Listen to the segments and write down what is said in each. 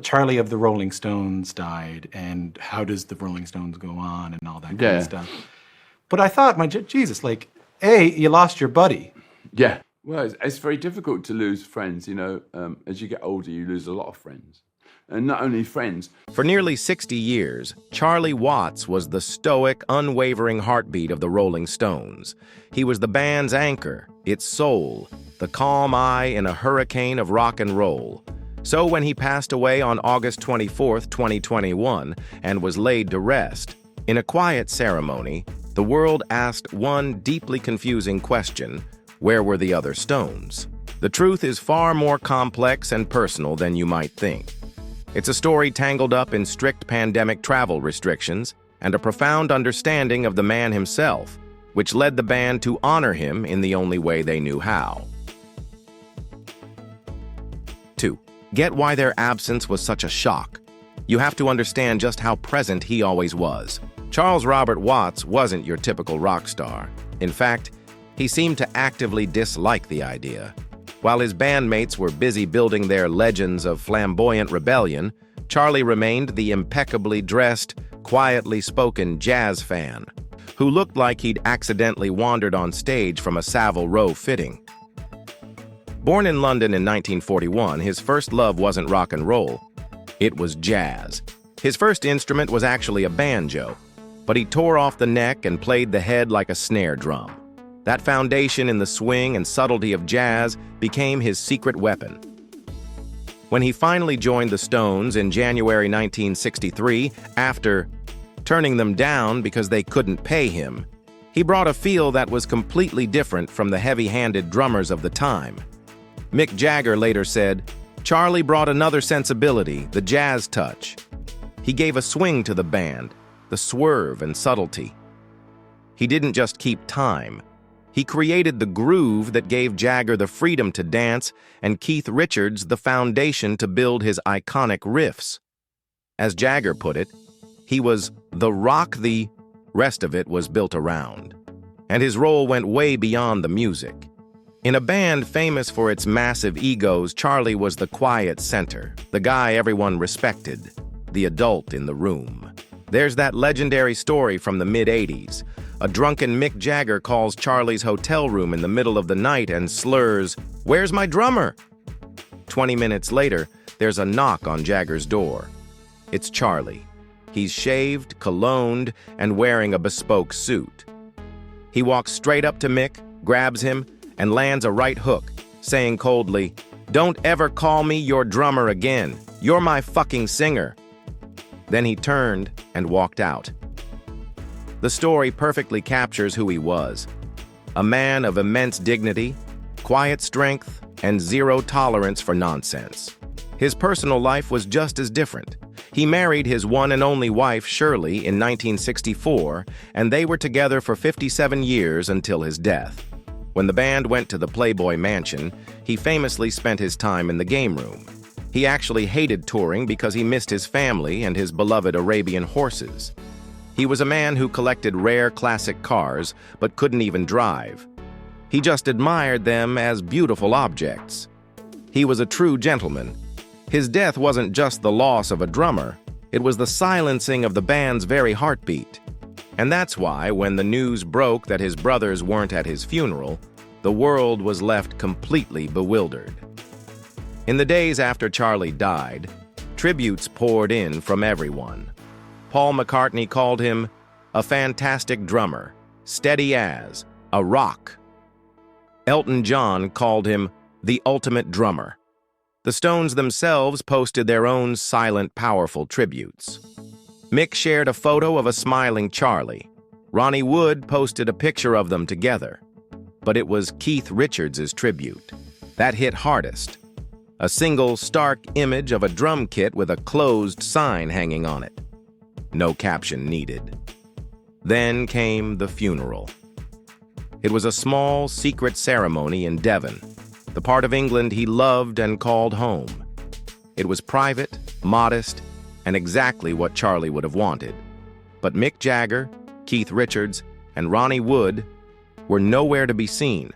Charlie of the Rolling Stones died, and how does the Rolling Stones go on, and all that kind of stuff. But I thought, Jesus, like, you lost your buddy. Yeah. Well, it's very difficult to lose friends, you know. As you get older, you lose a lot of friends. And not only friends. For nearly 60 years, Charlie Watts was the stoic, unwavering heartbeat of the Rolling Stones. He was the band's anchor, its soul, the calm eye in a hurricane of rock and roll. So when he passed away on August 24th, 2021, and was laid to rest, in a quiet ceremony, the world asked one deeply confusing question: where were the other Stones? The truth is far more complex and personal than you might think. It's a story tangled up in strict pandemic travel restrictions and a profound understanding of the man himself, which led the band to honor him in the only way they knew how. 2. Get why their absence was such a shock. You have to understand just how present he always was. Charles Robert Watts wasn't your typical rock star. In fact, he seemed to actively dislike the idea. While his bandmates were busy building their legends of flamboyant rebellion, Charlie remained the impeccably dressed, quietly spoken jazz fan, who looked like he'd accidentally wandered on stage from a Savile Row fitting. Born in London in 1941, his first love wasn't rock and roll. It was jazz. His first instrument was actually a banjo, but he tore off the neck and played the head like a snare drum. That foundation in the swing and subtlety of jazz became his secret weapon. When he finally joined the Stones in January 1963, after turning them down because they couldn't pay him, he brought a feel that was completely different from the heavy-handed drummers of the time. Mick Jagger later said, "Charlie brought another sensibility, the jazz touch. He gave a swing to the band, the swerve and subtlety. He didn't just keep time. He created the groove that gave Jagger the freedom to dance and Keith Richards the foundation to build his iconic riffs. As Jagger put it, he was the rock the rest of it was built around. And his role went way beyond the music. In a band famous for its massive egos, Charlie was the quiet center, the guy everyone respected, the adult in the room. There's that legendary story from the mid-'80s. A drunken Mick Jagger calls Charlie's hotel room in the middle of the night and slurs, "Where's my drummer?" 20 minutes later, there's a knock on Jagger's door. It's Charlie. He's shaved, cologned, and wearing a bespoke suit. He walks straight up to Mick, grabs him, and lands a right hook, saying coldly, "Don't ever call me your drummer again. You're my fucking singer." Then he turned and walked out. The story perfectly captures who he was. A man of immense dignity, quiet strength, and zero tolerance for nonsense. His personal life was just as different. He married his one and only wife, Shirley, in 1964, and they were together for 57 years until his death. When the band went to the Playboy Mansion, he famously spent his time in the game room. He actually hated touring because he missed his family and his beloved Arabian horses. He was a man who collected rare classic cars, but couldn't even drive. He just admired them as beautiful objects. He was a true gentleman. His death wasn't just the loss of a drummer, it was the silencing of the band's very heartbeat. And that's why, when the news broke that his brothers weren't at his funeral, the world was left completely bewildered. In the days after Charlie died, tributes poured in from everyone. Paul McCartney called him a fantastic drummer, steady as a rock. Elton John called him the ultimate drummer. The Stones themselves posted their own silent, powerful tributes. Mick shared a photo of a smiling Charlie. Ronnie Wood posted a picture of them together. But it was Keith Richards' tribute. That hit hardest. A single, stark image of a drum kit with a closed sign hanging on it. No caption needed. Then came the funeral. It was a small, secret ceremony in Devon, the part of England he loved and called home. It was private, modest, and exactly what Charlie would have wanted. But Mick Jagger, Keith Richards, and Ronnie Wood were nowhere to be seen.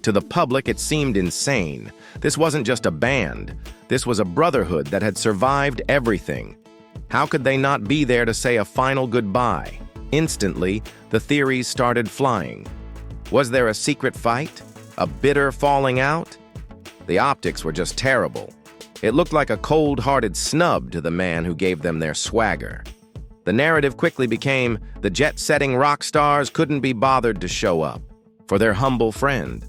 To the public, it seemed insane. This wasn't just a band. This was a brotherhood that had survived everything. How could they not be there to say a final goodbye? Instantly, the theories started flying. Was there a secret fight? A bitter falling out? The optics were just terrible. It looked like a cold-hearted snub to the man who gave them their swagger. The narrative quickly became the jet-setting rock stars couldn't be bothered to show up for their humble friend.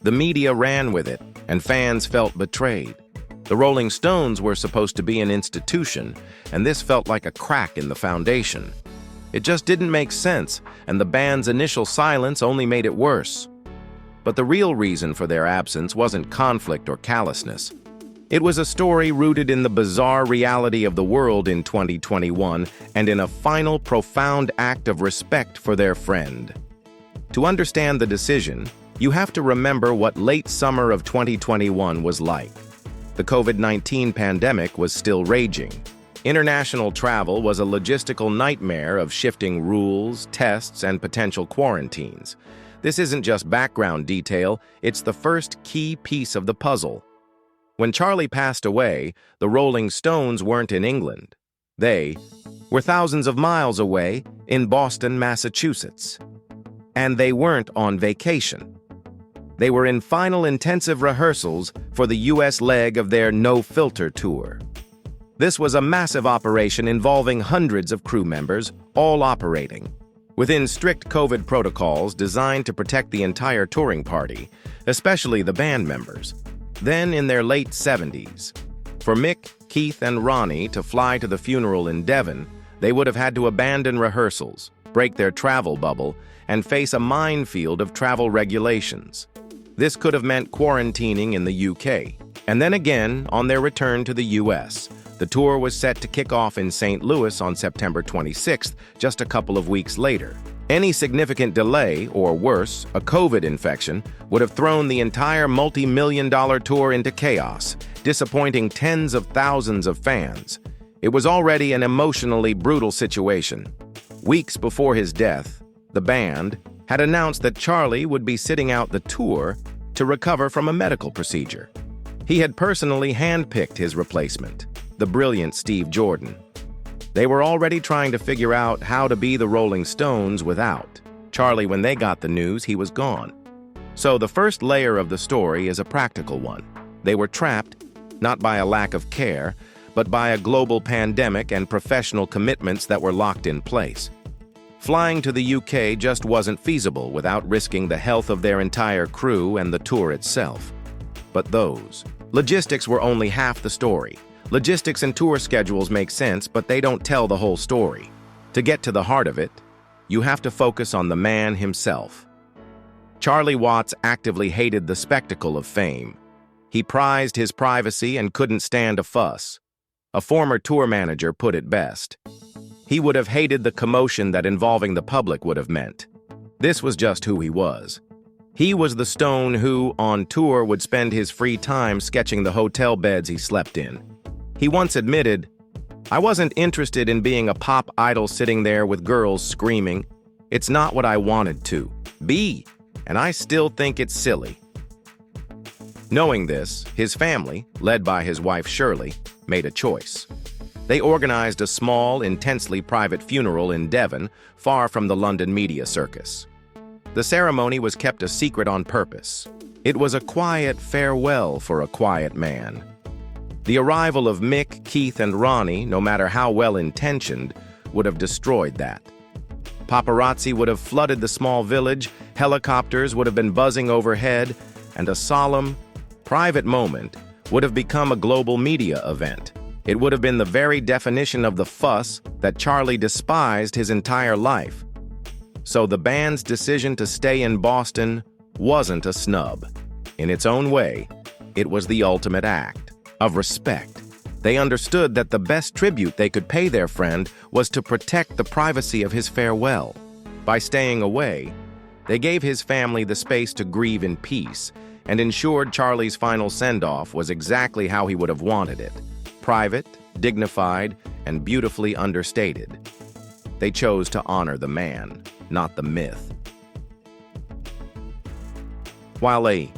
The media ran with it, and fans felt betrayed. The Rolling Stones were supposed to be an institution, and this felt like a crack in the foundation. It just didn't make sense, and the band's initial silence only made it worse. But the real reason for their absence wasn't conflict or callousness. It was a story rooted in the bizarre reality of the world in 2021 and in a final profound act of respect for their friend. To understand the decision, you have to remember what late summer of 2021 was like. The COVID-19 pandemic was still raging. International travel was a logistical nightmare of shifting rules, tests, and potential quarantines. This isn't just background detail, it's the first key piece of the puzzle. When Charlie passed away, the Rolling Stones weren't in England. They were thousands of miles away in Boston, Massachusetts. And they weren't on vacation. They were in final intensive rehearsals for the US leg of their No Filter tour. This was a massive operation involving hundreds of crew members, all operating within strict COVID protocols designed to protect the entire touring party, especially the band members. Then in their late 70s. For Mick, Keith, and Ronnie to fly to the funeral in Devon, they would have had to abandon rehearsals, break their travel bubble, and face a minefield of travel regulations. This could have meant quarantining in the UK. And then again, on their return to the US, the tour was set to kick off in St. Louis on September 26th, just a couple of weeks later. Any significant delay, or worse, a COVID infection, would have thrown the entire multi-million-dollar tour into chaos, disappointing tens of thousands of fans. It was already an emotionally brutal situation. Weeks before his death, the band had announced that Charlie would be sitting out the tour to recover from a medical procedure. He had personally handpicked his replacement, the brilliant Steve Jordan. They were already trying to figure out how to be the Rolling Stones without Charlie. When they got the news, he was gone. So the first layer of the story is a practical one. They were trapped, not by a lack of care, but by a global pandemic and professional commitments that were locked in place. Flying to the UK just wasn't feasible without risking the health of their entire crew and the tour itself. But those logistics were only half the story. Logistics and tour schedules make sense, but they don't tell the whole story. To get to the heart of it, you have to focus on the man himself. Charlie Watts actively hated the spectacle of fame. He prized his privacy and couldn't stand a fuss. A former tour manager put it best. He would have hated the commotion that involving the public would have meant. This was just who he was. He was the Stone who, on tour, would spend his free time sketching the hotel beds he slept in. He once admitted, "I wasn't interested in being a pop idol sitting there with girls screaming. It's not what I wanted to be, and I still think it's silly." Knowing this, his family, led by his wife Shirley, made a choice. They organized a small, intensely private funeral in Devon, far from the London media circus. The ceremony was kept a secret on purpose. It was a quiet farewell for a quiet man. The arrival of Mick, Keith, and Ronnie, no matter how well-intentioned, would have destroyed that. Paparazzi would have flooded the small village, helicopters would have been buzzing overhead, and a solemn, private moment would have become a global media event. It would have been the very definition of the fuss that Charlie despised his entire life. So the band's decision to stay in Boston wasn't a snub. In its own way, it was the ultimate act of respect. They understood that the best tribute they could pay their friend was to protect the privacy of his farewell. By staying away, they gave his family the space to grieve in peace and ensured Charlie's final send-off was exactly how he would have wanted it: private, dignified, and beautifully understated. They chose to honor the man, not the myth. While a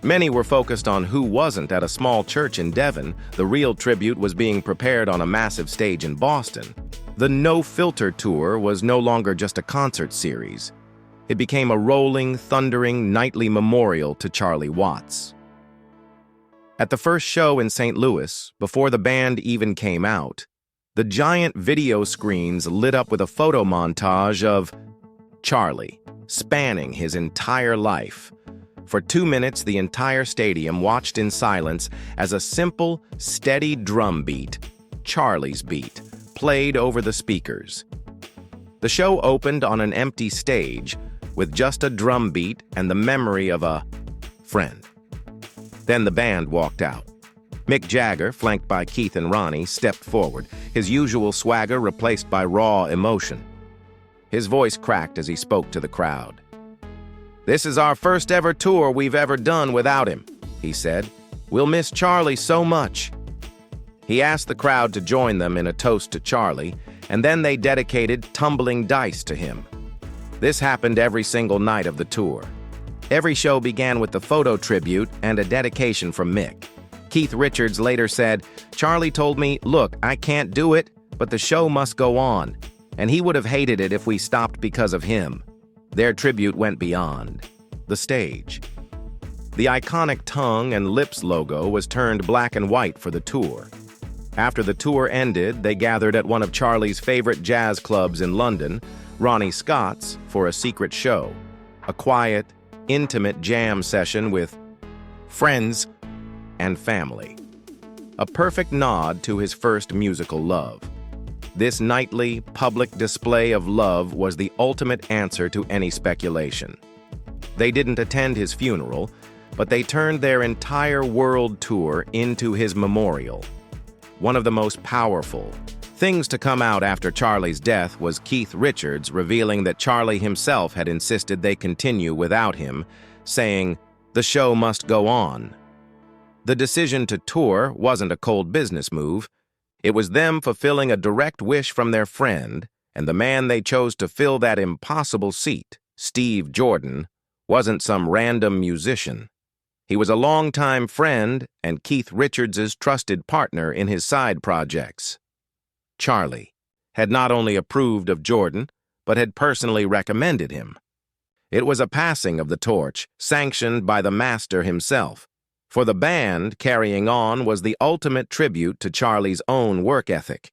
Many were focused on who wasn't at a small church in Devon. The real tribute was being prepared on a massive stage in Boston. The No Filter Tour was no longer just a concert series. It became a rolling, thundering, nightly memorial to Charlie Watts. At the first show in St. Louis, before the band even came out, the giant video screens lit up with a photo montage of Charlie, spanning his entire life. For 2 minutes, the entire stadium watched in silence as a simple, steady drum beat, Charlie's beat, played over the speakers. The show opened on an empty stage with just a drum beat and the memory of a friend. Then the band walked out. Mick Jagger, flanked by Keith and Ronnie, stepped forward, his usual swagger replaced by raw emotion. His voice cracked as he spoke to the crowd. "This is our first ever tour we've ever done without him," he said. "We'll miss Charlie so much." He asked the crowd to join them in a toast to Charlie, and then they dedicated Tumbling Dice to him. This happened every single night of the tour. Every show began with the photo tribute and a dedication from Mick. Keith Richards later said, "Charlie told me, 'Look, I can't do it, but the show must go on,' and he would have hated it if we stopped because of him." Their tribute went beyond the stage. The iconic tongue and lips logo was turned black and white for the tour. After the tour ended, they gathered at one of Charlie's favorite jazz clubs in London, Ronnie Scott's, for a secret show, a quiet, intimate jam session with friends and family. A perfect nod to his first musical love. This nightly, public display of love was the ultimate answer to any speculation. They didn't attend his funeral, but they turned their entire world tour into his memorial. One of the most powerful things to come out after Charlie's death was Keith Richards revealing that Charlie himself had insisted they continue without him, saying, "The show must go on." The decision to tour wasn't a cold business move. It was them fulfilling a direct wish from their friend, and the man they chose to fill that impossible seat, Steve Jordan, wasn't some random musician. He was a longtime friend and Keith Richards' trusted partner in his side projects. Charlie had not only approved of Jordan, but had personally recommended him. It was a passing of the torch, sanctioned by the master himself. For the band, carrying on was the ultimate tribute to Charlie's own work ethic.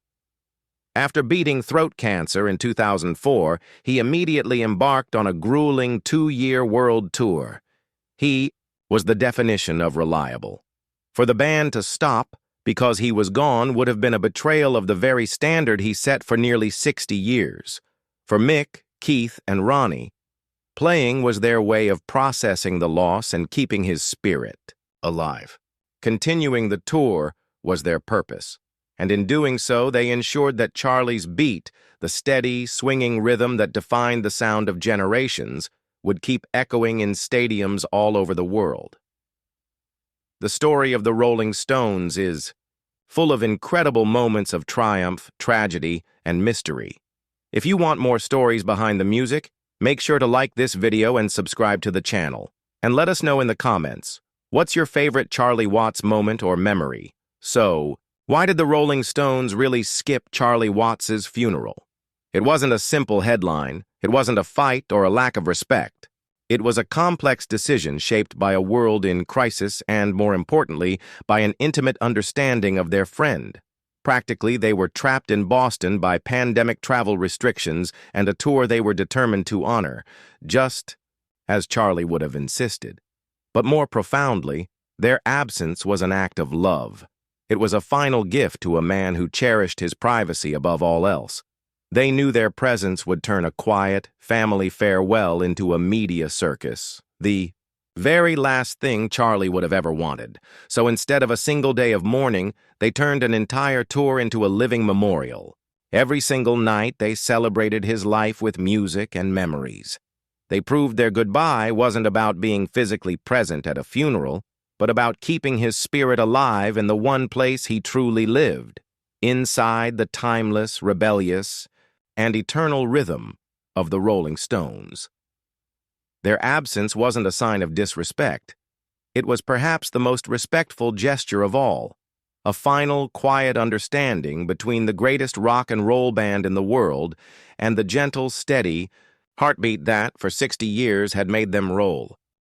After beating throat cancer in 2004, he immediately embarked on a grueling 2-year world tour. He was the definition of reliable. For the band to stop because he was gone would have been a betrayal of the very standard he set for nearly 60 years. For Mick, Keith, and Ronnie, playing was their way of processing the loss and keeping his spirit alive. Continuing the tour was their purpose, and in doing so, they ensured that Charlie's beat, the steady, swinging rhythm that defined the sound of generations, would keep echoing in stadiums all over the world. The story of the Rolling Stones is full of incredible moments of triumph, tragedy, and mystery. If you want more stories behind the music, make sure to like this video and subscribe to the channel. And let us know in the comments, what's your favorite Charlie Watts moment or memory? So, why did the Rolling Stones really skip Charlie Watts' funeral? It wasn't a simple headline. It wasn't a fight or a lack of respect. It was a complex decision shaped by a world in crisis and, more importantly, by an intimate understanding of their friend. Practically, they were trapped in Boston by pandemic travel restrictions and a tour they were determined to honor, just as Charlie would have insisted. But more profoundly, their absence was an act of love. It was a final gift to a man who cherished his privacy above all else. They knew their presence would turn a quiet, family farewell into a media circus, the very last thing Charlie would have ever wanted. So instead of a single day of mourning, they turned an entire tour into a living memorial. Every single night, they celebrated his life with music and memories. They proved their goodbye wasn't about being physically present at a funeral, but about keeping his spirit alive in the one place he truly lived, inside the timeless, rebellious, and eternal rhythm of the Rolling Stones. Their absence wasn't a sign of disrespect. It was perhaps the most respectful gesture of all, a final, quiet understanding between the greatest rock and roll band in the world and the gentle, steady heartbeat that, for 60 years, had made them roll.